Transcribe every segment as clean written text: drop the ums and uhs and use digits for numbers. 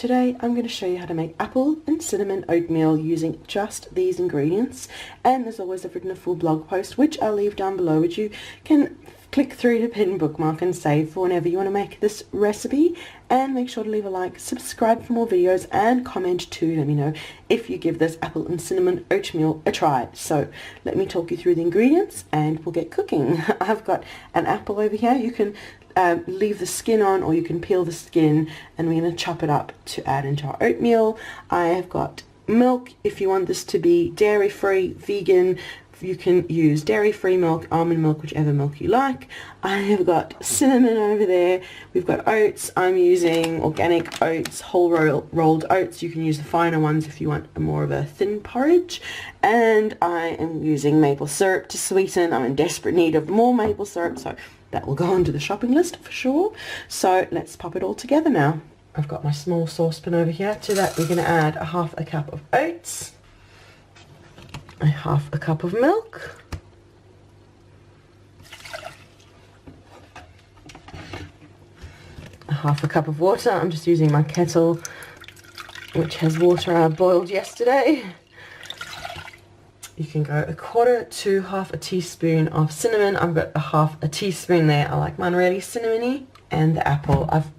today I'm going to show you how to make apple and cinnamon oatmeal using just these ingredients, and as always I've written a full blog post which I'll leave down below, which you can click through to pin, bookmark and save for whenever you want to make this recipe. And make sure to leave a like, subscribe for more videos, and comment too. Let me know if you give this apple and cinnamon oatmeal a try. So let me talk you through the ingredients and we'll get cooking. I've got an apple over here. You can leave the skin on or you can peel the skin, and we're going to chop it up to add into our oatmeal. I have got milk. If you want this to be dairy free, vegan, you can use dairy-free milk, almond milk, whichever milk you like. I have got cinnamon over there. We've got oats. I'm using organic oats, whole rolled oats. You can use the finer ones if you want more of a thin porridge. And I am using maple syrup to sweeten. I'm in desperate need of more maple syrup, so that will go onto the shopping list for sure. So let's pop it all together now. I've got my small saucepan over here. To that we're going to add a half a cup of oats, a half a cup of milk, a half a cup of water. I'm just using my kettle which has water I boiled yesterday. You can go a quarter to half a teaspoon of cinnamon. I've got a half a teaspoon there. I like mine really cinnamony. And the apple, I've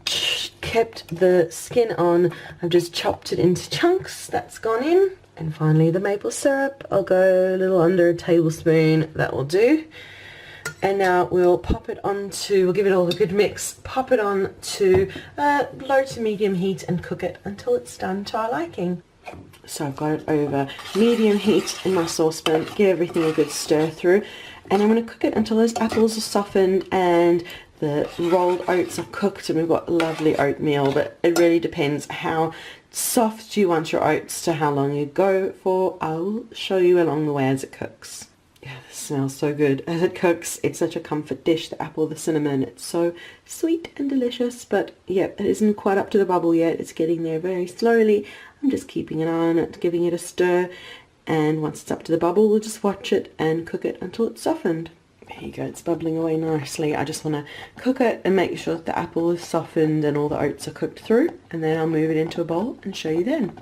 kept the skin on. I've just chopped it into chunks. That's gone in. And finally the maple syrup, I'll go a little under a tablespoon, that will do. And now we'll pop it onto, we'll give it all a good mix, pop it on to low to medium heat and cook it until it's done to our liking. So I've got it over medium heat in my saucepan, give everything a good stir through, and I'm going to cook it until those apples are softened and the rolled oats are cooked, and we've got lovely oatmeal. But it really depends how soft you want your oats to how long you go for. I'll show you along the way as it cooks. Yeah, this smells so good as it cooks. It's such a comfort dish, the apple, the cinnamon. It's so sweet and delicious, but yeah, it isn't quite up to the bubble yet. It's getting there very slowly. I'm just keeping an eye on it, giving it a stir, and once it's up to the bubble, we'll just watch it and cook it until it's softened. There you go, it's bubbling away nicely. I just want to cook it and make sure that the apple is softened and all the oats are cooked through, and then I'll move it into a bowl and show you then.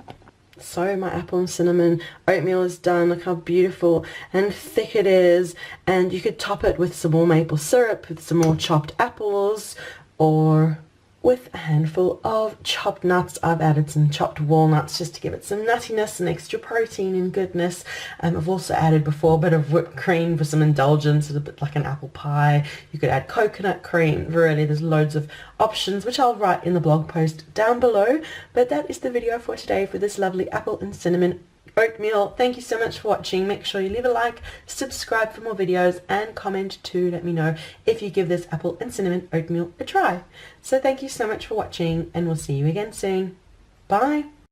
So my apple and cinnamon oatmeal is done. Look how beautiful and thick it is, and you could top it with some more maple syrup, with some more chopped apples, or with a handful of chopped nuts. I've added some chopped walnuts just to give it some nuttiness and extra protein and goodness. I've also added before a bit of whipped cream for some indulgence, a bit like an apple pie. You could add coconut cream. Really, there's loads of options which I'll write in the blog post down below. But that is the video for today for this lovely apple and cinnamon oatmeal. Thank you so much for watching. Make sure you leave a like, subscribe for more videos, and comment to let me know if you give this apple and cinnamon oatmeal a try. So thank you so much for watching, and we'll see you again soon. Bye.